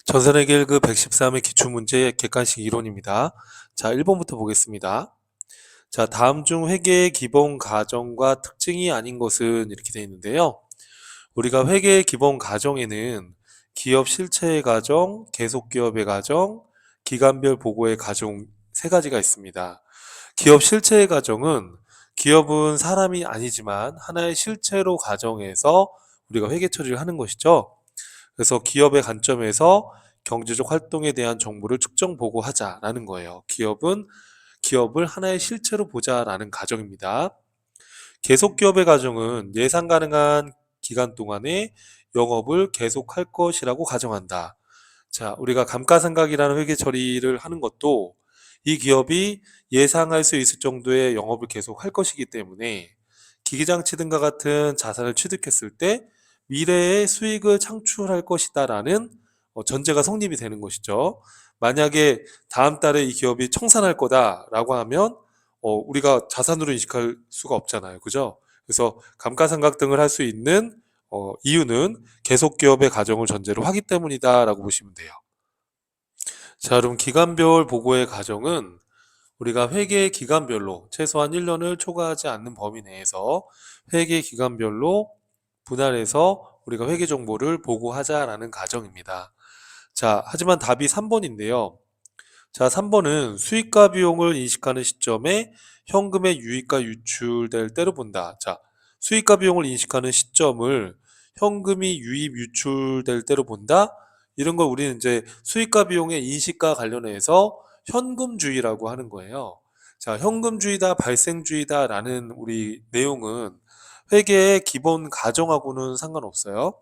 전산회계 1급 113의 기출문제 객관식 이론입니다. 자, 1번부터 보겠습니다. 자, 다음 중 회계의 기본 가정과 특징이 아닌 것은 이렇게 되어 있는데요. 우리가 회계의 기본 가정에는 기업 실체의 가정, 계속기업의 가정, 기간별 보고의 가정 세 가지가 있습니다. 기업 실체의 가정은 기업은 사람이 아니지만 하나의 실체로 가정해서 우리가 회계 처리를 하는 것이죠. 그래서 기업의 관점에서 경제적 활동에 대한 정보를 측정 보고하자라는 거예요. 기업을 하나의 실체로 보자라는 가정입니다. 계속 기업의 가정은 예상 가능한 기간 동안에 영업을 계속할 것이라고 가정한다. 자, 우리가 감가상각이라는 회계 처리를 하는 것도 이 기업이 예상할 수 있을 정도의 영업을 계속할 것이기 때문에 기기장치 등과 같은 자산을 취득했을 때 미래의 수익을 창출할 것이다라는 전제가 성립이 되는 것이죠. 만약에 다음 달에 이 기업이 청산할 거다라고 하면 우리가 자산으로 인식할 수가 없잖아요. 그죠? 그래서 감가상각 등을 할 수 있는 이유는 계속 기업의 가정을 전제로 하기 때문이다라고 보시면 돼요. 자, 그럼 기간별 보고의 가정은 우리가 회계 기간별로 최소한 1년을 초과하지 않는 범위 내에서 회계 기간별로 분할해서 우리가 회계 정보를 보고하자라는 가정입니다. 자, 하지만 답이 3번인데요. 자, 3번은 수익과 비용을 인식하는 시점에 현금의 유입과 유출될 때로 본다. 자, 수익과 비용을 인식하는 시점을 현금이 유입, 유출될 때로 본다. 이런 걸 우리는 이제 수익과 비용의 인식과 관련해서 현금주의라고 하는 거예요. 자, 현금주의다, 발생주의다라는 우리 내용은 회계의 기본 가정하고는 상관없어요.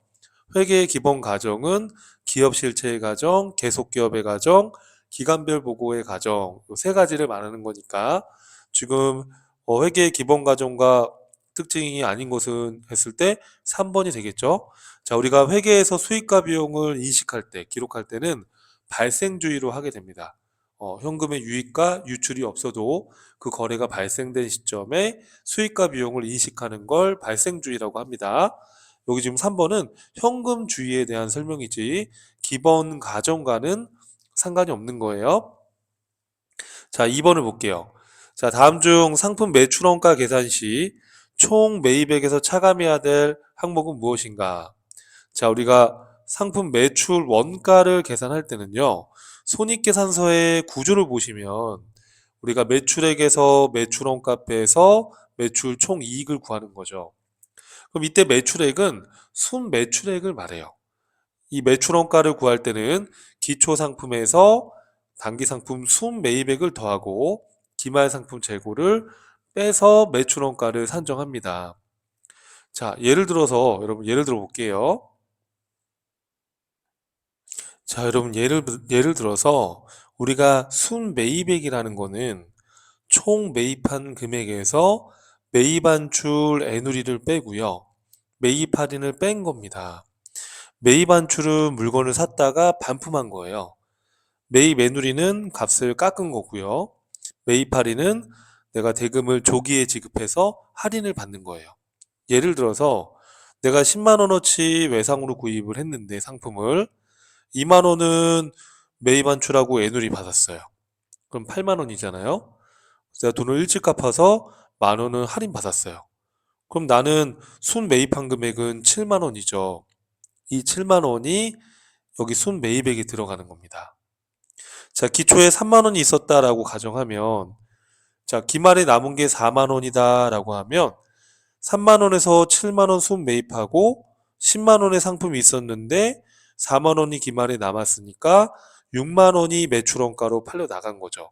회계의 기본 가정은 기업 실체의 가정, 계속 기업의 가정, 기간별 보고의 가정 이 세 가지를 말하는 거니까 지금 회계의 기본 가정과 특징이 아닌 것은 했을 때 3번이 되겠죠. 자, 우리가 회계에서 수익과 비용을 인식할 때, 기록할 때는 발생주의로 하게 됩니다. 현금의 유입과 유출이 없어도 그 거래가 발생된 시점에 수익과 비용을 인식하는 걸 발생주의라고 합니다. 여기 지금 3번은 현금주의에 대한 설명이지 기본 가정과는 상관이 없는 거예요. 자, 2번을 볼게요. 자, 다음 중 상품 매출원가 계산 시 총 매입액에서 차감해야 될 항목은 무엇인가? 자, 우리가 상품 매출 원가를 계산할 때는요, 손익계산서의 구조를 보시면 우리가 매출액에서 매출원가 빼서 매출 총 이익을 구하는 거죠. 그럼 이때 매출액은 순매출액을 말해요. 이 매출원가를 구할 때는 기초상품에서 단기상품 순매입액을 더하고 기말상품 재고를 빼서 매출원가를 산정합니다. 자, 예를 들어서 여러분 예를 들어 볼게요. 자, 여러분 예를 들어서 우리가 순매입액이라는 거는 총 매입한 금액에서 매입한출 애누리를 빼고요. 매입 할인을 뺀 겁니다. 매입 한출은 물건을 샀다가 반품한 거예요. 매입 애누리는 값을 깎은 거고요. 매입 할인은 내가 대금을 조기에 지급해서 할인을 받는 거예요. 예를 들어서 내가 10만 원어치 외상으로 구입을 했는데 상품을 2만 원은 매입 한출하고 애누리 받았어요. 그럼 8만 원이잖아요. 내가 돈을 일찍 갚아서 만 원은 할인 받았어요. 그럼 나는 순 매입한 금액은 7만 원이죠. 이 7만 원이 여기 순 매입액이 들어가는 겁니다. 자, 기초에 3만 원이 있었다라고 가정하면 자, 기말에 남은 게 4만 원이다라고 하면 3만 원에서 7만 원 순 매입하고 10만 원의 상품이 있었는데 4만 원이 기말에 남았으니까 6만 원이 매출원가로 팔려 나간 거죠.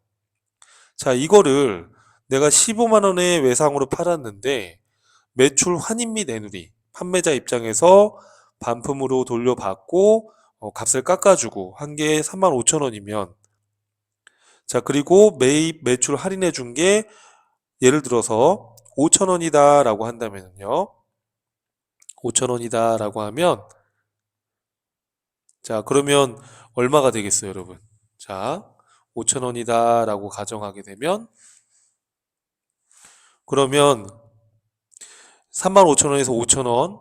자, 이거를 내가 15만 원에 외상으로 팔았는데 매출 환입 및 애누리 판매자 입장에서 반품으로 돌려받고 값을 깎아주고 한 개에 3만 5천 원이면 자, 그리고 매입 매출 할인해 준 게 예를 들어서 5천 원이다라고 한다면요. 5천 원이다라고 하면 자, 그러면 얼마가 되겠어요, 여러분? 자, 5천 원이다라고 가정하게 되면 그러면 3만 5천 원에서 5천 원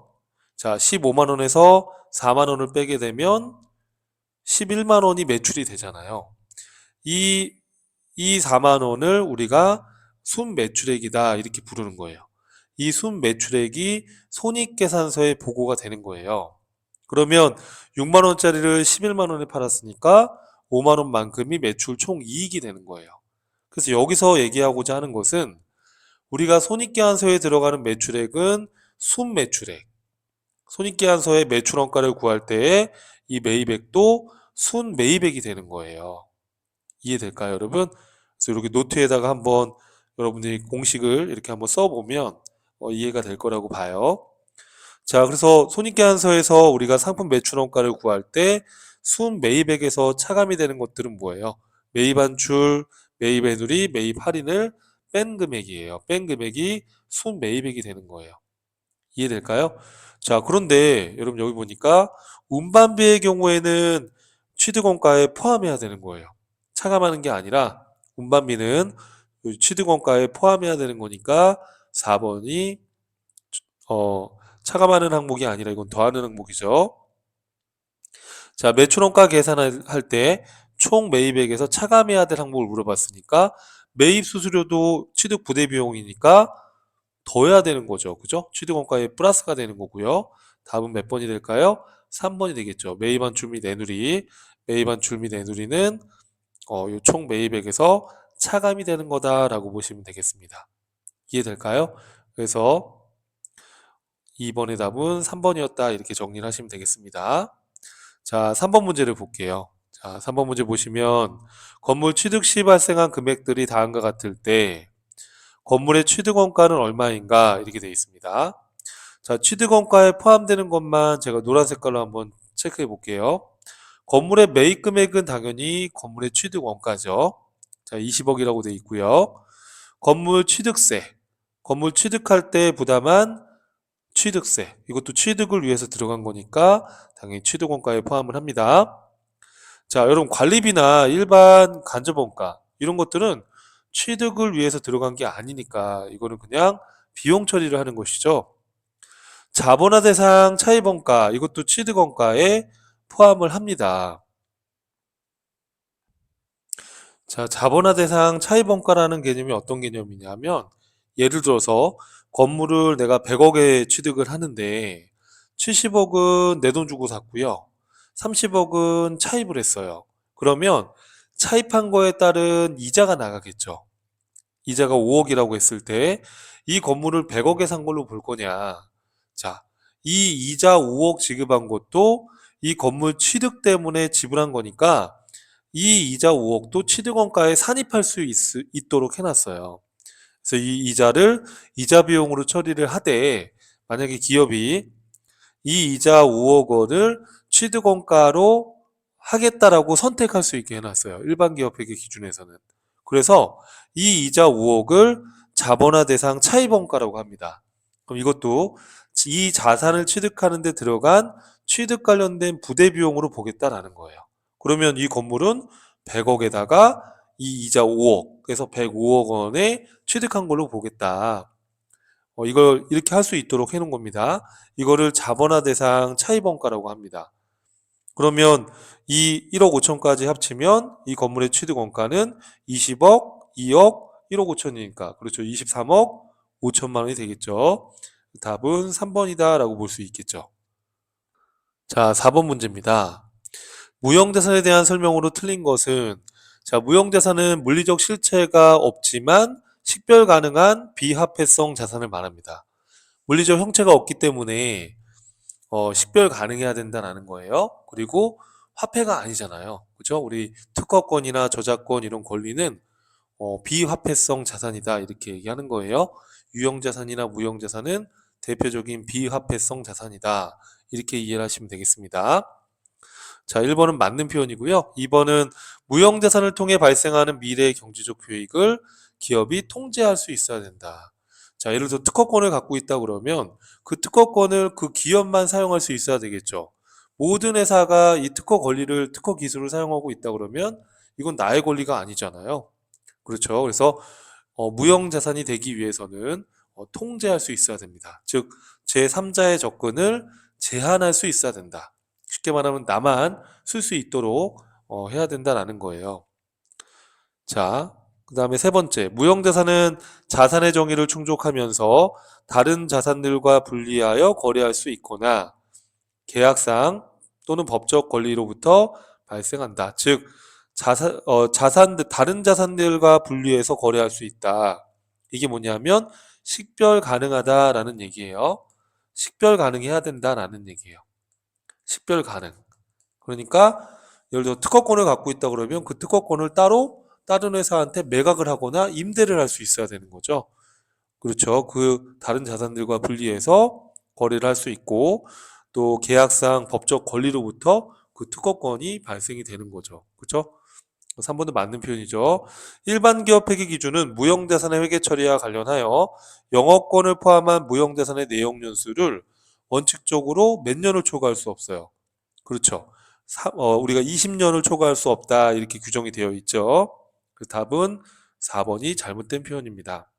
자, 15만 원에서 4만 원을 빼게 되면 11만 원이 매출이 되잖아요. 이, 이 4만 원을 우리가 순매출액이다 이렇게 부르는 거예요. 이 순매출액이 손익계산서에 보고가 되는 거예요. 그러면 6만 원짜리를 11만 원에 팔았으니까 5만 원만큼이 매출 총 이익이 되는 거예요. 그래서 여기서 얘기하고자 하는 것은 우리가 손익계산서에 들어가는 매출액은 순매출액, 손익계산서의 매출원가를 구할 때에 이 매입액도 순매입액이 되는 거예요. 이해될까요, 여러분? 그래서 이렇게 노트에다가 한번 여러분들이 공식을 이렇게 한번 써보면 이해가 될 거라고 봐요. 자, 그래서 손익계산서에서 우리가 상품 매출원가를 구할 때 순매입액에서 차감이 되는 것들은 뭐예요? 매입한출, 매입해두리, 매입 할인을 뺀 금액이에요. 뺀 금액이 순매입액이 되는 거예요. 이해될까요? 자, 그런데 여러분 여기 보니까 운반비의 경우에는 취득원가에 포함해야 되는 거예요. 차감하는 게 아니라 운반비는 취득원가에 포함해야 되는 거니까 4번이 차감하는 항목이 아니라 이건 더하는 항목이죠. 자, 매출원가 계산할 때 총 매입액에서 차감해야 될 항목을 물어봤으니까 매입 수수료도 취득 부대 비용이니까 더해야 되는 거죠. 그죠? 취득원가에 플러스가 되는 거고요. 답은 몇 번이 될까요? 3번이 되겠죠. 매입한 줄미 내누리. 매입한 줄미 내누리는 총 매입액에서 차감이 되는 거다라고 보시면 되겠습니다. 이해될까요? 그래서 2번의 답은 3번이었다 이렇게 정리를 하시면 되겠습니다. 자, 3번 문제를 볼게요. 자, 3번 문제 보시면 건물 취득 시 발생한 금액들이 다음과 같을 때 건물의 취득원가는 얼마인가 이렇게 되어 있습니다. 자, 취득원가에 포함되는 것만 제가 노란 색깔로 한번 체크해 볼게요. 건물의 매입 금액은 당연히 건물의 취득원가죠. 자, 20억이라고 되어 있고요. 건물 취득세, 건물 취득할 때 부담한 취득세, 이것도 취득을 위해서 들어간 거니까 당연히 취득원가에 포함을 합니다. 자, 여러분 관리비나 일반 간접원가 이런 것들은 취득을 위해서 들어간 게 아니니까 이거는 그냥 비용 처리를 하는 것이죠. 자본화 대상 차입원가 이것도 취득원가에 포함을 합니다. 자, 자본화 대상 차입원가라는 개념이 어떤 개념이냐면 예를 들어서 건물을 내가 100억에 취득을 하는데 70억은 내 돈 주고 샀고요. 30억은 차입을 했어요. 그러면 차입한 거에 따른 이자가 나가겠죠. 이자가 5억이라고 했을 때 이 건물을 100억에 산 걸로 볼 거냐. 자, 이 이자 5억 지급한 것도 이 건물 취득 때문에 지불한 거니까 이 이자 5억도 취득원가에 산입할 수 있도록 해놨어요. 그래서 이 이자를 이자 비용으로 처리를 하되 만약에 기업이 이 이자 5억 원을 취득원가로 하겠다라고 선택할 수 있게 해놨어요. 일반 기업회계 기준에서는. 그래서 이 이자 5억을 자본화 대상 차입원가라고 합니다. 그럼 이것도 이 자산을 취득하는 데 들어간 취득 관련된 부대 비용으로 보겠다라는 거예요. 그러면 이 건물은 100억에다가 이 이자 5억, 그래서 105억 원에 취득한 걸로 보겠다. 이걸 이렇게 할 수 있도록 해놓은 겁니다. 이거를 자본화 대상 차입원가라고 합니다. 그러면 이 1억 5천까지 합치면 이 건물의 취득원가는 20억, 2억, 1억 5천이니까 그렇죠. 23억 5천만 원이 되겠죠. 답은 3번이다 라고 볼 수 있겠죠. 자, 4번 문제입니다. 무형자산에 대한 설명으로 틀린 것은 자, 무형자산은 물리적 실체가 없지만 식별 가능한 비화폐성 자산을 말합니다. 물리적 형체가 없기 때문에 식별 가능해야 된다는 거예요. 그리고 화폐가 아니잖아요. 그죠? 우리 특허권이나 저작권 이런 권리는 비화폐성 자산이다 이렇게 얘기하는 거예요. 유형자산이나 무형자산은 대표적인 비화폐성 자산이다. 이렇게 이해를 하시면 되겠습니다. 자, 1번은 맞는 표현이고요. 2번은 무형자산을 통해 발생하는 미래 경제적 효익을 기업이 통제할 수 있어야 된다. 자, 예를 들어 특허권을 갖고 있다 그러면 그 특허권을 그 기업만 사용할 수 있어야 되겠죠. 모든 회사가 이 특허 권리를, 특허 기술을 사용하고 있다 그러면 이건 나의 권리가 아니잖아요. 그렇죠. 그래서 무형자산이 되기 위해서는 통제할 수 있어야 됩니다. 즉, 제3자의 접근을 제한할 수 있어야 된다. 쉽게 쉽게 말하면 나만 쓸 수 있도록 해야 된다라는 거예요. 자, 그 다음에 세 번째, 무형자산은 자산의 정의를 충족하면서 다른 자산들과 분리하여 거래할 수 있거나 계약상 또는 법적 권리로부터 발생한다. 즉, 다른 자산들과 분리해서 거래할 수 있다. 이게 뭐냐면 식별 가능하다라는 얘기예요. 식별 가능해야 된다라는 얘기예요. 식별 가능. 그러니까 예를 들어 특허권을 갖고 있다 그러면 그 특허권을 따로 다른 회사한테 매각을 하거나 임대를 할 수 있어야 되는 거죠. 그렇죠. 그 다른 자산들과 분리해서 거래를 할 수 있고 또 계약상 법적 권리로부터 그 특허권이 발생이 되는 거죠. 그렇죠? 3번도 맞는 표현이죠. 일반 기업 회계 기준은 무형자산의 회계 처리와 관련하여 영업권을 포함한 무형자산의 내용 연수를 원칙적으로 몇 년을 초과할 수 없어요. 그렇죠. 우리가 20년을 초과할 수 없다 이렇게 규정이 되어 있죠. 그 답은 4번이 잘못된 표현입니다.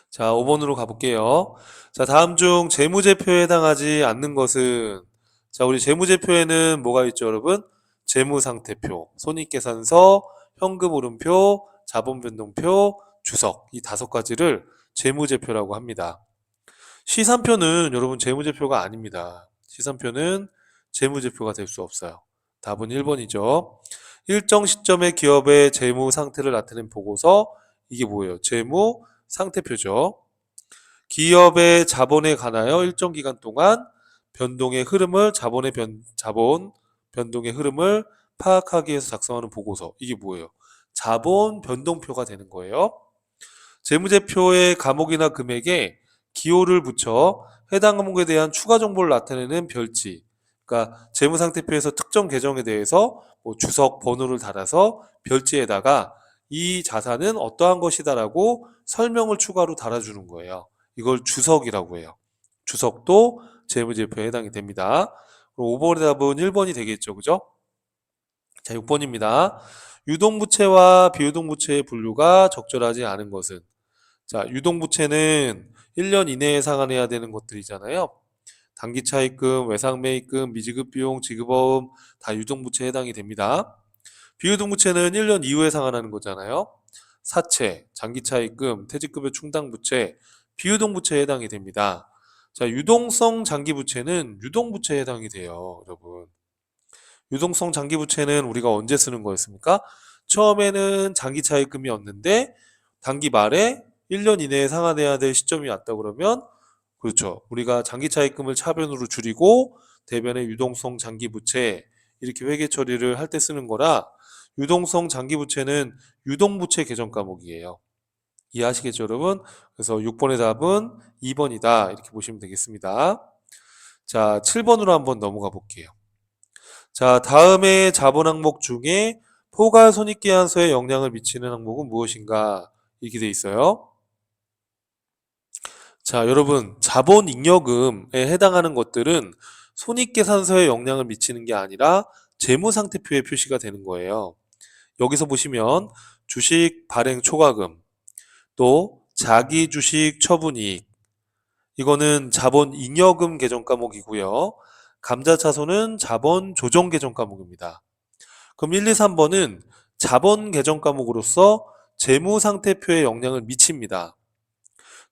자, 5번으로 가볼게요. 자, 다음 중 재무제표에 해당하지 않는 것은 자, 우리 재무제표에는 뭐가 있죠, 여러분? 재무상태표, 손익계산서, 현금흐름표, 자본변동표, 주석 이 5가지를 재무제표라고 합니다. 시산표는 여러분 재무제표가 아닙니다. 시산표는 재무제표가 될 수 없어요. 답은 1번이죠. 일정 시점의 기업의 재무 상태를 나타낸 보고서 이게 뭐예요? 재무 상태표죠. 기업의 자본에 관하여 일정 기간 동안 변동의 흐름을 자본 변동의 흐름을 파악하기 위해서 작성하는 보고서 이게 뭐예요? 자본 변동표가 되는 거예요. 재무제표의 과목이나 금액에 기호를 붙여 해당 과목에 대한 추가 정보를 나타내는 별지. 그러니까 재무상태표에서 특정 계정에 대해서 뭐 주석 번호를 달아서 별지에다가 이 자산은 어떠한 것이다라고 설명을 추가로 달아주는 거예요. 이걸 주석이라고 해요. 주석도 재무제표에 해당이 됩니다. 5번의 답은 1번이 되겠죠. 그죠? 자, 6번입니다. 유동부채와 비유동부채의 분류가 적절하지 않은 것은 자, 유동부채는 1년 이내에 상환해야 되는 것들이잖아요. 단기차입금, 외상매입금, 미지급비용, 지급어음 다 유동부채에 해당이 됩니다. 비유동부채는 1년 이후에 상환하는 거잖아요. 사채, 장기차입금, 퇴직급여 충당부채, 비유동부채에 해당이 됩니다. 자, 유동성 장기부채는 유동부채에 해당이 돼요, 여러분. 유동성 장기부채는 우리가 언제 쓰는 거였습니까? 처음에는 장기차입금이었는데 단기 말에 1년 이내에 상환해야 될 시점이 왔다 그러면 그렇죠. 우리가 장기차입금을 차변으로 줄이고 대변의 유동성 장기부채 이렇게 회계 처리를 할 때 쓰는 거라 유동성 장기부채는 유동부채 개정 과목이에요. 이해하시겠죠, 여러분? 그래서 6번의 답은 2번이다. 이렇게 보시면 되겠습니다. 자, 7번으로 한번 넘어가 볼게요. 자, 다음의 자본 항목 중에 포괄 손익계산서에 영향을 미치는 항목은 무엇인가? 이렇게 돼 있어요. 자, 여러분, 자본 잉여금에 해당하는 것들은 손익계산서에 영향을 미치는 게 아니라 재무상태표에 표시가 되는 거예요. 여기서 보시면 주식 발행 초과금, 또 자기 주식 처분이익, 이거는 자본 잉여금 계정 과목이고요. 감자차손은 자본 조정 계정 과목입니다. 그럼 1, 2, 3번은 자본 계정 과목으로서 재무상태표에 영향을 미칩니다.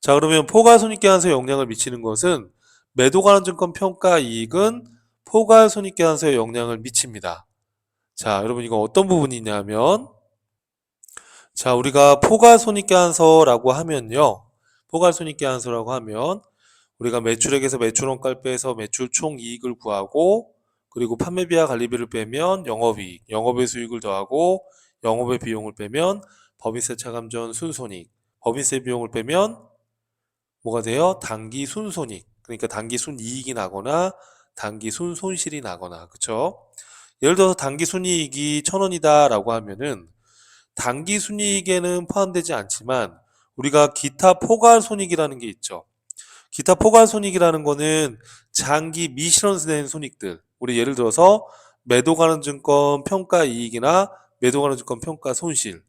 자, 그러면 포괄손익계산서에 영향을 미치는 것은 매도관한증권 평가이익은 포괄손익계산서에 영향을 미칩니다. 자, 여러분 이거 어떤 부분이냐면 자, 우리가 포괄손익계산서라고 하면요. 포괄손익계산서라고 하면 우리가 매출액에서 매출원가를 빼서 매출 총이익을 구하고 그리고 판매비와 관리비를 빼면 영업이익, 영업의 수익을 더하고 영업의 비용을 빼면 법인세 차감 전 순손익, 법인세 비용을 빼면 뭐가 돼요? 단기 순손익. 그러니까 단기 순이익이 나거나 단기 순손실이 나거나 그쵸? 예를 들어서 단기 순이익이 1,000원이다라고 하면은 단기 순이익에는 포함되지 않지만 우리가 기타 포괄손익이라는 게 있죠. 기타 포괄손익이라는 거는 장기 미실현된 손익들. 우리 예를 들어서 매도가능증권 평가이익이나 매도가능증권 평가손실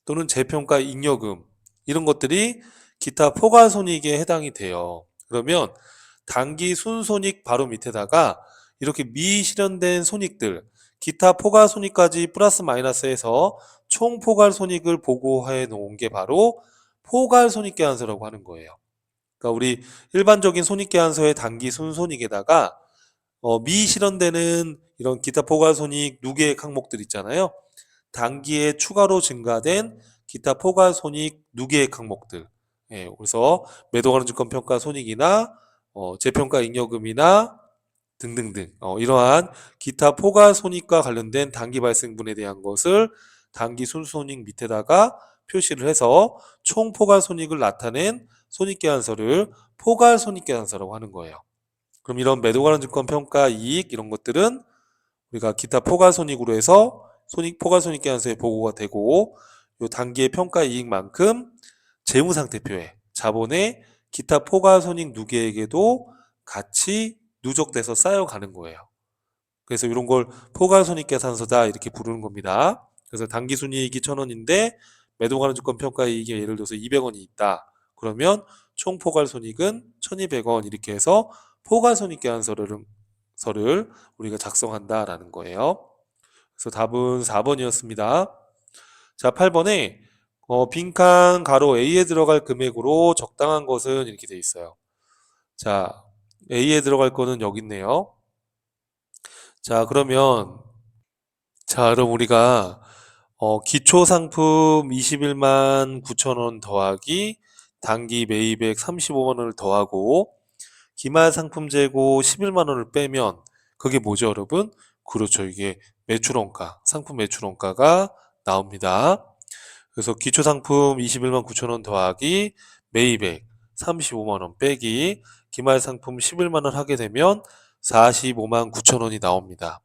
또는 재평가 잉여금 이런 것들이 기타 포괄손익에 해당이 돼요. 그러면 단기 순손익 바로 밑에다가 이렇게 미실현된 손익들, 기타 포괄 손익까지 플러스 마이너스해서 총 포괄 손익을 보고해 놓은 게 바로 포괄 손익계산서라고 하는 거예요. 그러니까 우리 일반적인 손익계산서의 단기 순손익에다가 미실현되는 이런 기타 포괄 손익 누계액 항목들 있잖아요. 단기에 추가로 증가된 기타 포괄 손익 누계액 항목들. 예, 그래서 매도 가능 증권 평가 손익이나 재평가 잉여금이나 등등등 이러한 기타 포괄 손익과 관련된 단기 발생분에 대한 것을 단기 순손익 밑에다가 표시를 해서 총 포괄 손익을 나타낸 손익계산서를 포괄 손익계산서라고 하는 거예요. 그럼 이런 매도 가능 증권 평가 이익 이런 것들은 우리가 기타 포괄 손익으로 해서 포괄 손익계산서에 보고가 되고 요 단기의 평가 이익만큼 재무상태표에 자본의 기타 포괄 손익 누계액에도 같이 누적돼서 쌓여가는 거예요. 그래서 이런 걸 포괄손익계산서다 이렇게 부르는 겁니다. 그래서 당기순이익이 1,000원인데 매도 가능 주권 평가 이익이 예를 들어서 200원이 있다. 그러면 총 포괄손익은 1,200원 이렇게 해서 포괄손익계산서를 우리가 작성한다라는 거예요. 그래서 답은 4번이었습니다. 자, 8번에 빈칸 가로 A에 들어갈 금액으로 적당한 것은 이렇게 돼 있어요. 자, A에 들어갈 거는 여기 있네요. 자, 그러면 그럼 우리가 기초 상품 21만 9천 원 더하기 단기 매입액 35만 원을 더하고 기말 상품 재고 11만 원을 빼면 그게 뭐죠, 여러분? 그렇죠. 이게 매출원가, 상품 매출원가가 나옵니다. 그래서 기초 상품 21만 9천 원 더하기 매입액 35만 원 빼기 기말 상품 11만 원 하게 되면 45만 9천 원이 나옵니다.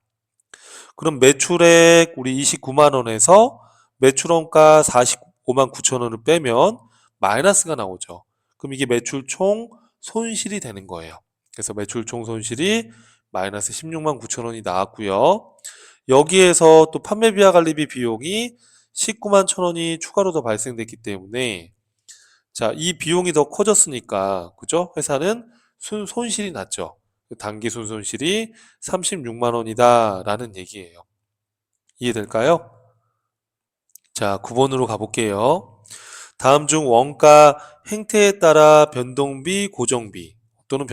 그럼 매출액 우리 29만 원에서 매출원가 45만 9천 원을 빼면 마이너스가 나오죠. 그럼 이게 매출 총 손실이 되는 거예요. 그래서 매출 총 손실이 마이너스 16만 9천 원이 나왔고요. 여기에서 또 판매 비하 관리비 비용이 19만 천 원이 추가로 더 발생됐기 때문에 자, 이 비용이 더 커졌으니까 그죠? 회사는 손실이 났죠. 단기 순손실이 36만 원이다 라는 얘기예요. 이해될까요? 자, 9번으로 가볼게요. 다음 중 원가 행태에 따라 변동비, 고정비 또는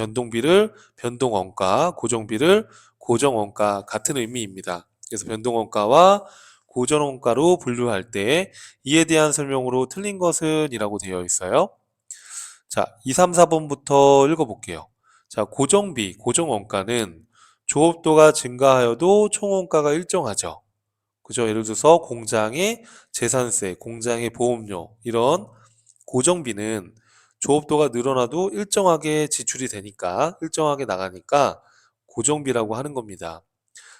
변동원가, 고정비를 고정원가 같은 의미입니다. 그래서 변동원가와 고정원가로 분류할 때 이에 대한 설명으로 틀린 것은 이라고 되어 있어요. 자, 2, 3, 4번부터 읽어볼게요. 자, 고정비, 고정원가는 조업도가 증가하여도 총원가가 일정하죠. 그죠? 예를 들어서 공장의 재산세, 공장의 보험료 이런 고정비는 조업도가 늘어나도 일정하게 지출이 되니까 일정하게 나가니까 고정비라고 하는 겁니다.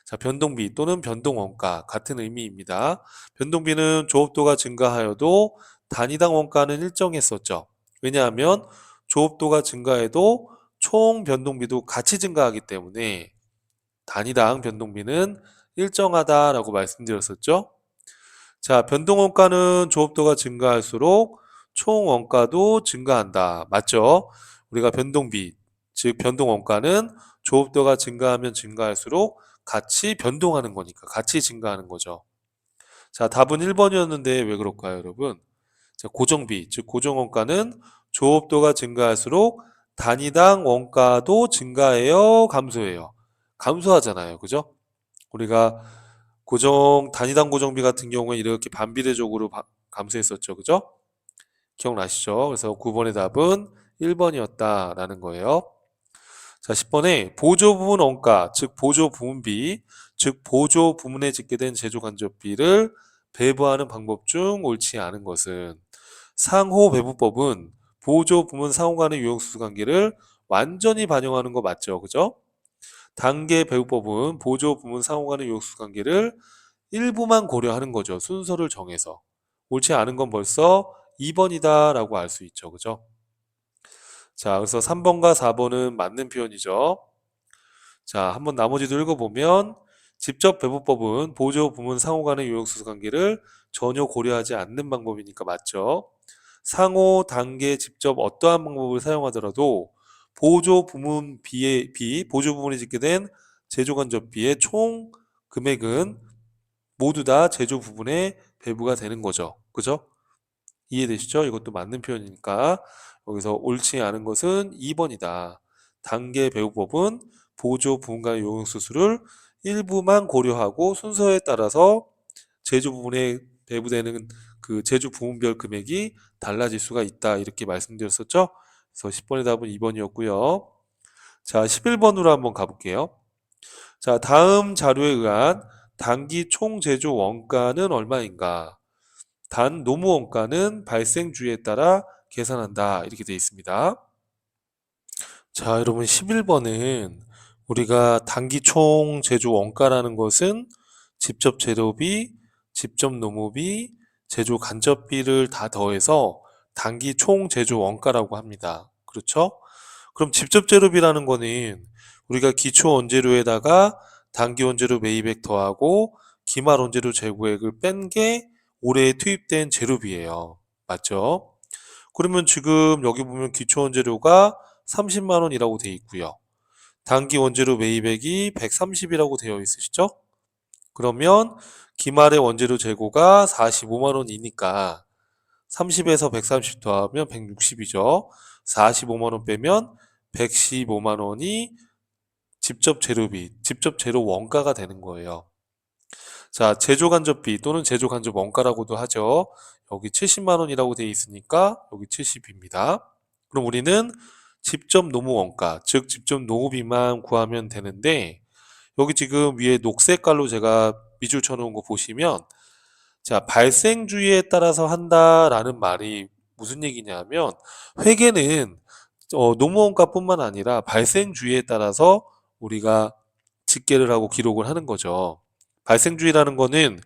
자, 변동비 또는 변동원가 같은 의미입니다. 변동비는 조업도가 증가하여도 단위당 원가는 일정했었죠. 왜냐하면 조업도가 증가해도 총 변동비도 같이 증가하기 때문에 단위당 변동비는 일정하다라고 말씀드렸었죠. 자, 변동원가는 조업도가 증가할수록 총 원가도 증가한다. 맞죠? 우리가 변동비, 즉 변동원가는 조업도가 증가하면 증가할수록 같이 변동하는 거니까 같이 증가하는 거죠. 자, 답은 1번이었는데 왜 그럴까요, 여러분? 자, 고정비, 즉 고정원가는 조업도가 증가할수록 단위당 원가도 증가해요, 감소해요? 감소하잖아요. 그죠? 우리가 단위당 고정비 같은 경우에 이렇게 반비례적으로 감소했었죠. 그죠? 기억나시죠? 그래서 9번의 답은 1번이었다라는 거예요. 자, 10번에 보조 부분 원가, 즉 보조 부문비, 즉 보조 부문에 짓게 된 제조 간접비를 배부하는 방법 중 옳지 않은 것은 상호 배부법은 보조 부문 상호 간의 유형수수 관계를 완전히 반영하는 거 맞죠? 그죠? 단계 배부법은 보조 부문 상호 간의 유형수수 관계를 일부만 고려하는 거죠. 순서를 정해서. 옳지 않은 건 벌써 2번이다 라고 알 수 있죠. 그죠? 자, 그래서 3번과 4번은 맞는 표현이죠. 자, 한번 나머지도 읽어보면 직접 배부법은 보조 부문 상호 간의 요역수수 관계를 전혀 고려하지 않는 방법이니까 맞죠. 상호, 단계, 직접 어떠한 방법을 사용하더라도 보조 부문에 짓게 된 제조간접비의 총 금액은 모두 다 제조 부분에 배부가 되는 거죠. 그죠? 이해되시죠? 이것도 맞는 표현이니까 여기서 옳지 않은 것은 2번이다. 단계 배우법은 보조 부분간 용역수수를 일부만 고려하고 순서에 따라서 제조 부분에 배부되는 그 제조 부분별 금액이 달라질 수가 있다. 이렇게 말씀드렸었죠? 그래서 10번의 답은 2번이었고요. 자, 11번으로 한번 가볼게요. 자, 다음 자료에 의한 단기 총 제조 원가는 얼마인가? 단 노무 원가는 발생 주에 따라 계산한다. 이렇게 되어 있습니다. 자, 여러분 11번은 우리가 단기 총 제조 원가라는 것은 직접 재료비, 직접 노무비, 제조 간접비를 다 더해서 단기 총 제조 원가라고 합니다. 그렇죠? 그럼 직접 재료비라는 거는 우리가 기초 원재료에다가 단기 원재료 매입액 더하고 기말 원재료 재고액을 뺀 게 올해 투입된 재료비예요. 맞죠? 그러면 지금 여기 보면 기초 원재료가 30만 원이라고 되어 있고요. 단기 원재료 매입액이 130이라고 되어 있으시죠? 그러면 기말의 원재료 재고가 45만 원이니까 30에서 130 더하면 160이죠. 45만 원 빼면 115만 원이 직접 재료비, 직접 재료 원가가 되는 거예요. 자, 제조 간접비 또는 제조 간접 원가라고도 하죠. 여기 70만 원이라고 되어 있으니까 여기 70입니다. 그럼 우리는 직접 노무 원가, 즉 직접 노무비만 구하면 되는데 여기 지금 위에 녹색깔로 제가 밑줄 쳐놓은 거 보시면 자, 발생주의에 따라서 한다라는 말이 무슨 얘기냐면 회계는 노무원가뿐만 아니라 발생주의에 따라서 우리가 집계를 하고 기록을 하는 거죠. 발생주의라는 거는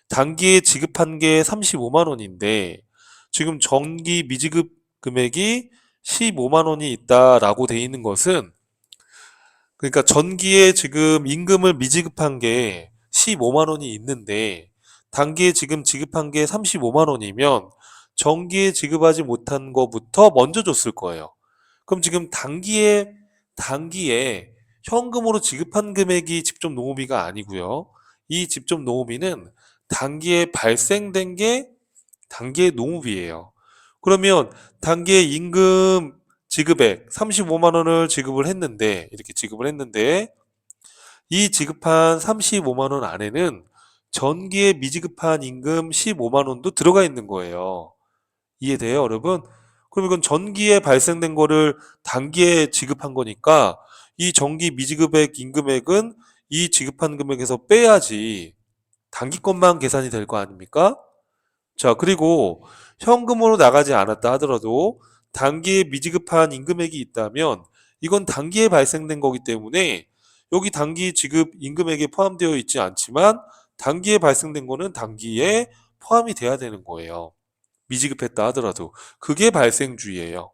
단기에 지급한 게 35만 원인데 지금 전기 미지급 금액이 15만 원이 있다라고 돼 있는 것은 그러니까 전기에 지금 임금을 미지급한 게 15만 원이 있는데 단기에 지금 지급한 게 35만 원이면 전기에 지급하지 못한 거부터 먼저 줬을 거예요. 그럼 지금 단기에 현금으로 지급한 금액이 직접 노무비가 아니고요. 이 직접 노무비는 단기에 발생된 게 단기의 노무비예요. 그러면 단기의 임금 지급액 35만 원을 지급을 했는데 이렇게 지급을 했는데 이 지급한 35만 원 안에는 전기에 미지급한 임금 15만 원도 들어가 있는 거예요. 이해돼요, 여러분? 그럼 이건 전기에 발생된 거를 단기에 지급한 거니까 이 전기 미지급액 임금액은 이 지급한 금액에서 빼야지 단기 것만 계산이 될 거 아닙니까? 자, 그리고 현금으로 나가지 않았다 하더라도 단기에 미지급한 임금액이 있다면 이건 단기에 발생된 거기 때문에 여기 단기 지급 임금액에 포함되어 있지 않지만 단기에 발생된 거는 단기에 포함이 돼야 되는 거예요. 미지급했다 하더라도 그게 발생주의예요.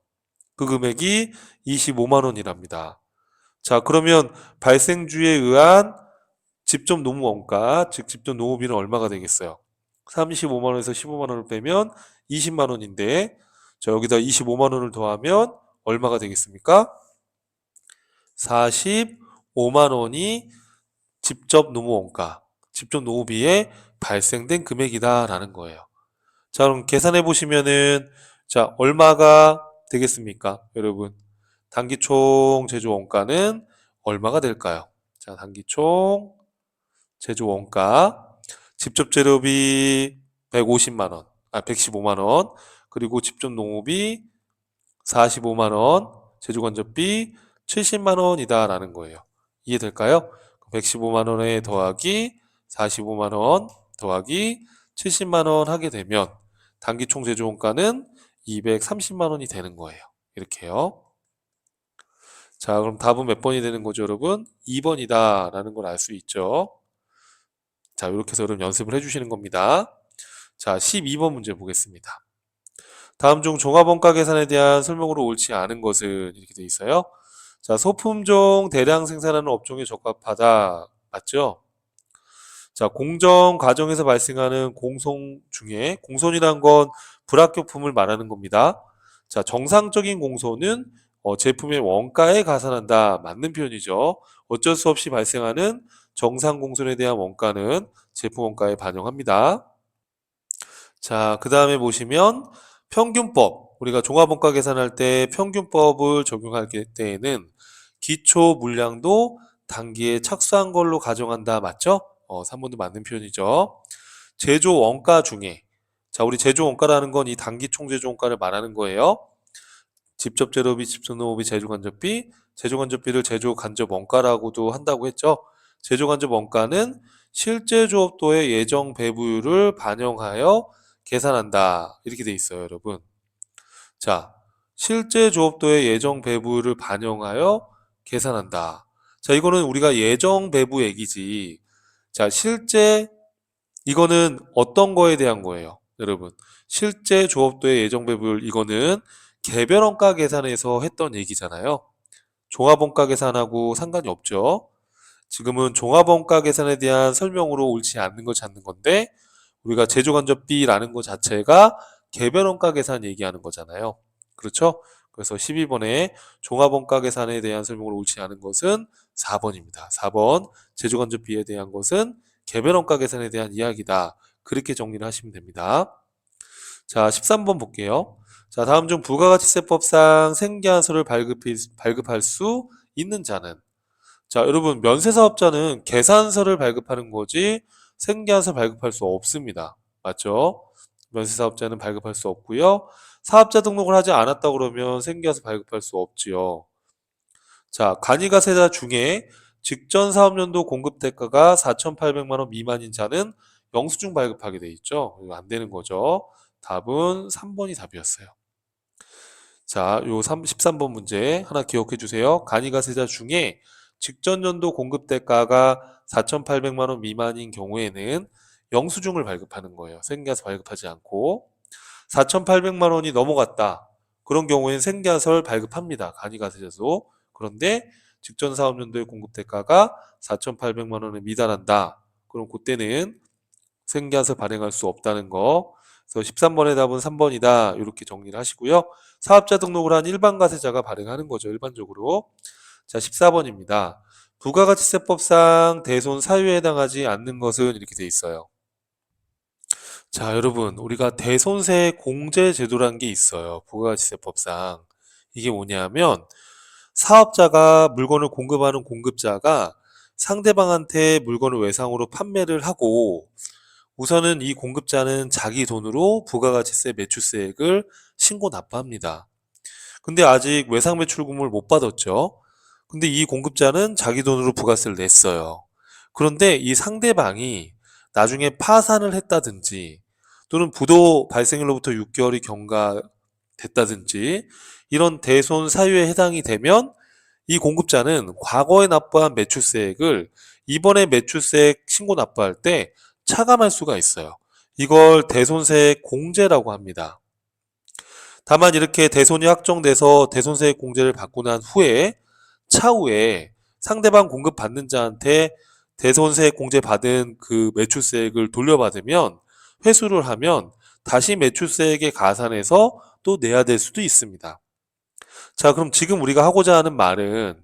그 금액이 25만 원이랍니다. 자, 그러면 발생주의에 의한 직접 노무 원가, 즉 직접 노무비는 얼마가 되겠어요? 35만 원에서 15만 원을 빼면 20만 원인데 자, 여기다 25만 원을 더하면 얼마가 되겠습니까? 45만 원이 직접 노무 원가, 직접 노무비에 발생된 금액이다라는 거예요. 자, 그럼 계산해 보시면은 자, 얼마가 되겠습니까? 여러분. 단기 총 제조 원가는 얼마가 될까요? 자, 단기 총 제조 원가 직접 재료비 150만 원, 115만 원, 그리고 직접 농업비 45만 원, 제조간접비 70만 원이다라는 거예요. 이해될까요? 115만 원에 더하기 45만 원 더하기 70만 원 하게 되면 단기 총 제조 원가는 230만 원이 되는 거예요. 이렇게요. 자, 그럼 답은 몇 번이 되는 거죠, 여러분? 2번이다라는 걸 알 수 있죠. 자, 이렇게 해서 여러분 연습을 해주시는 겁니다. 자, 12번 문제 보겠습니다. 다음 중 종합원가 계산에 대한 설명으로 옳지 않은 것은 이렇게 돼 있어요. 자, 소품종 대량 생산하는 업종에 적합하다. 맞죠? 자, 공정 과정에서 발생하는 공손 중에 공손이란 건 불합격품을 말하는 겁니다. 자, 정상적인 공손은 제품의 원가에 가산한다. 맞는 표현이죠. 어쩔 수 없이 발생하는 정상 공손에 대한 원가는 제품 원가에 반영합니다. 자, 그 다음에 보시면 평균법. 우리가 종합원가 계산할 때 평균법을 적용할 때에는 기초 물량도 단기에 착수한 걸로 가정한다. 맞죠? 3번도 맞는 표현이죠. 제조 원가 중에, 자, 우리 제조 원가라는 건 이 단기 총제조 원가를 말하는 거예요. 직접 재료비, 직접 농업비, 제조 간접비, 제조 간접비를 제조 간접 원가라고도 한다고 했죠. 제조 간접 원가는 실제 조업도의 예정 배부율을 반영하여 계산한다. 이렇게 돼 있어요, 여러분. 자, 실제 조업도의 예정 배부율을 반영하여 계산한다. 자, 이거는 우리가 예정 배부액이지. 자, 실제 이거는 어떤 거에 대한 거예요, 여러분? 실제 조업도의 예정 배부율 이거는 개별 원가 계산에서 했던 얘기잖아요. 종합 원가 계산하고 상관이 없죠. 지금은 종합 원가 계산에 대한 설명으로 옳지 않는 걸 찾는 건데 우리가 제조간접비라는 것 자체가 개별 원가 계산 얘기하는 거잖아요. 그렇죠? 그래서 12번에 종합 원가 계산에 대한 설명으로 옳지 않은 것은 4번입니다. 4번 제조간접비에 대한 것은 개별 원가 계산에 대한 이야기다. 그렇게 정리를 하시면 됩니다. 자, 13번 볼게요. 자, 다음 중 부가가치세법상 생계한서를 발급할 수 있는 자는, 자, 여러분 면세사업자는 계산서를 발급하는 거지 생계한서 발급할 수 없습니다. 맞죠? 면세사업자는 발급할 수 없고요. 사업자 등록을 하지 않았다 그러면 생계한서 발급할 수 없지요. 자, 간이가세자 중에 직전 사업연도 공급 대가가 4,800만 원 미만인 자는 영수증 발급하게 돼 있죠. 이거 안 되는 거죠. 답은 3번이 답이었어요. 자, 요 13번 문제 하나 기억해 주세요. 간이가세자 중에 직전 연도 공급 대가가 4,800만 원 미만인 경우에는 영수증을 발급하는 거예요. 생계가서 발급하지 않고 4,800만 원이 넘어갔다. 그런 경우에는 생계가서를 발급합니다. 간이가세자도. 그런데 직전 사업연도의 공급 대가가 4,800만 원에 미달한다. 그럼 그때는 생계가서 발행할 수 없다는 거. 그래서 13번의 답은 3번이다. 이렇게 정리를 하시고요. 사업자 등록을 한 일반 가세자가 발행하는 거죠. 일반적으로. 자, 14번입니다. 부가가치세법상 대손 사유에 해당하지 않는 것은 이렇게 돼 있어요. 자, 여러분, 우리가 대손세 공제 제도라는 게 있어요. 부가가치세법상. 이게 뭐냐면 사업자가 물건을 공급하는 공급자가 상대방한테 물건을 외상으로 판매를 하고 우선은 이 공급자는 자기 돈으로 부가가치세 매출세액을 신고 납부합니다. 근데 아직 외상 매출금을 못 받았죠. 근데 이 공급자는 자기 돈으로 부가세를 냈어요. 그런데 이 상대방이 나중에 파산을 했다든지 또는 부도 발생일로부터 6개월이 경과됐다든지 이런 대손 사유에 해당이 되면 이 공급자는 과거에 납부한 매출세액을 이번에 매출세액 신고 납부할 때 차감할 수가 있어요. 이걸 대손세액 공제라고 합니다. 다만 이렇게 대손이 확정돼서 대손세액 공제를 받고 난 후에 차후에 상대방 공급받는 자한테 대손세액 공제 받은 그 매출세액을 돌려받으면 회수를 하면 다시 매출세액에 가산해서 또 내야 될 수도 있습니다. 자, 그럼 지금 우리가 하고자 하는 말은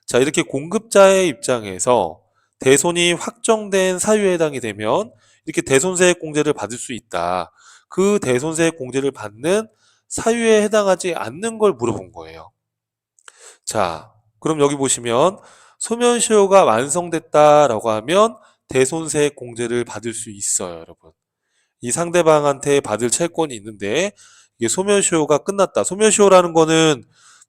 자, 이렇게 공급자의 입장에서 대손이 확정된 사유에 해당이 되면 이렇게 대손세액 공제를 받을 수 있다. 그 대손세액 공제를 받는 사유에 해당하지 않는 걸 물어본 거예요. 자, 그럼 여기 보시면 소멸시효가 완성됐다라고 하면 대손세액 공제를 받을 수 있어요, 여러분. 이 상대방한테 받을 채권이 있는데 이게 소멸시효가 끝났다. 소멸시효라는 거는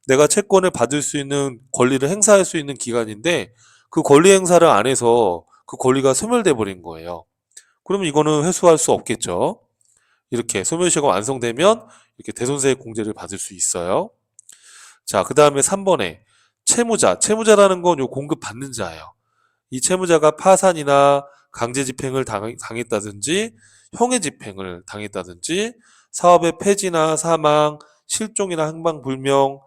내가 채권을 받을 수 있는 권리를 행사할 수 있는 기간인데 그 권리 행사를 안 해서 그 권리가 소멸돼 버린 거예요. 그러면 이거는 회수할 수 없겠죠. 이렇게 소멸시효가 완성되면 이렇게 대손세액 공제를 받을 수 있어요. 자, 그 다음에 3번에 채무자. 채무자라는 건 요 공급받는 자예요. 이 채무자가 파산이나 강제 집행을 당했다든지 형해 집행을 당했다든지 사업의 폐지나 사망, 실종이나 행방불명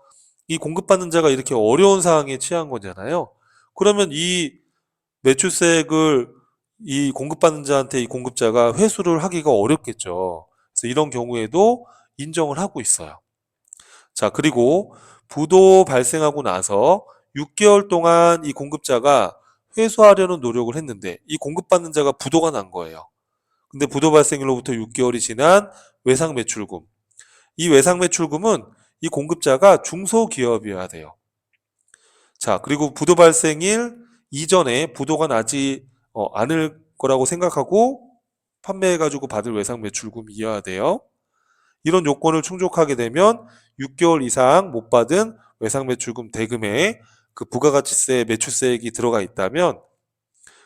이 공급받는 자가 이렇게 어려운 상황에 처한 거잖아요. 그러면 이 매출세액을 이 공급받는 자한테 이 공급자가 회수를 하기가 어렵겠죠. 그래서 이런 경우에도 인정을 하고 있어요. 자, 그리고 부도 발생하고 나서 6개월 동안 이 공급자가 회수하려는 노력을 했는데 이 공급받는 자가 부도가 난 거예요. 근데 부도 발생일로부터 6개월이 지난 외상 매출금. 이 외상 매출금은 이 공급자가 중소기업이어야 돼요. 자, 그리고 부도 발생일 이전에 부도가 나지 않을 거라고 생각하고 판매해가지고 받을 외상 매출금이어야 돼요. 이런 요건을 충족하게 되면 6개월 이상 못 받은 외상 매출금 대금에 그 부가가치세 매출세액이 들어가 있다면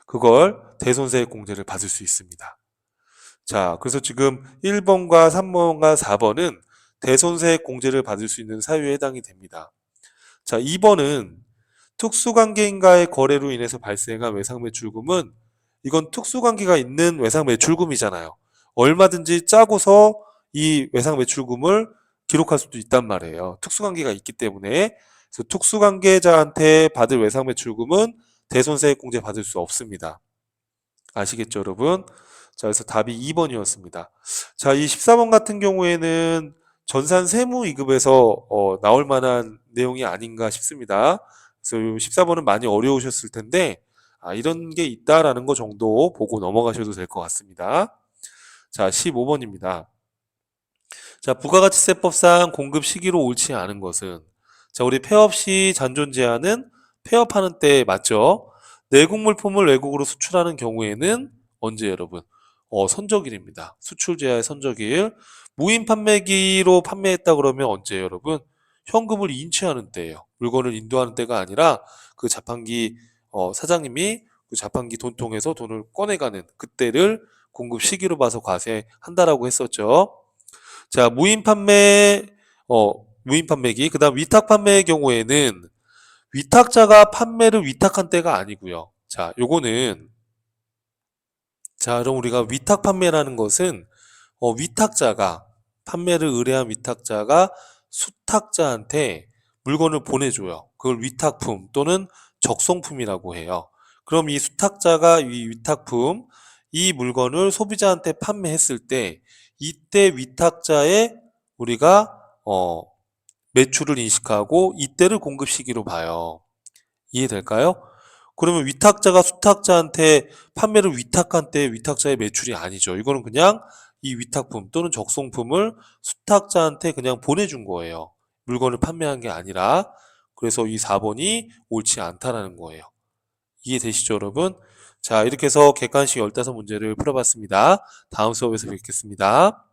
그걸 대손세액 공제를 받을 수 있습니다. 자, 그래서 지금 1번과 3번과 4번은 대손세액 공제를 받을 수 있는 사유에 해당이 됩니다. 자, 2번은 특수관계인과의 거래로 인해서 발생한 외상매출금은 이건 특수관계가 있는 외상매출금이잖아요. 얼마든지 짜고서 이 외상매출금을 기록할 수도 있단 말이에요. 특수관계가 있기 때문에. 그래서 특수관계자한테 받을 외상매출금은 대손세액 공제 받을 수 없습니다. 아시겠죠, 여러분? 자, 그래서 답이 2번이었습니다. 자, 이 14번 같은 경우에는 전산 세무 2급에서 나올 만한 내용이 아닌가 싶습니다. 그래서 14번은 많이 어려우셨을 텐데 이런 게 있다라는 거 정도 보고 넘어가셔도 될 것 같습니다. 자, 15번입니다. 자, 부가가치세법상 공급 시기로 옳지 않은 것은 자, 우리 폐업 시 잔존 제한은 폐업하는 때 맞죠? 내국 물품을 외국으로 수출하는 경우에는 언제 여러분? 선적일입니다. 수출 제한의 선적일. 무인 판매기로 판매했다 그러면 언제 여러분? 현금을 인취하는 때예요. 물건을 인도하는 때가 아니라 그 자판기 사장님이 그 자판기 돈통에서 돈을 꺼내가는 그때를 공급 시기로 봐서 과세한다라고 했었죠. 자, 무인 판매기. 그다음 위탁 판매의 경우에는 위탁자가 판매를 위탁한 때가 아니고요. 자, 요거는 자, 그럼 우리가 위탁 판매라는 것은 위탁자가 판매를 의뢰한 위탁자가 수탁자한테 물건을 보내줘요. 그걸 위탁품 또는 적송품이라고 해요. 그럼 이 수탁자가 이 위탁품, 이 물건을 소비자한테 판매했을 때 이때 위탁자의 우리가 매출을 인식하고 이때를 공급 시기로 봐요. 이해될까요? 그러면 위탁자가 수탁자한테 판매를 위탁한 때 위탁자의 매출이 아니죠. 이거는 그냥 이 위탁품 또는 적송품을 수탁자한테 그냥 보내준 거예요. 물건을 판매한 게 아니라. 그래서 이 4번이 옳지 않다라는 거예요. 이해되시죠, 여러분? 자, 이렇게 해서 객관식 15문제를 풀어봤습니다. 다음 수업에서 뵙겠습니다.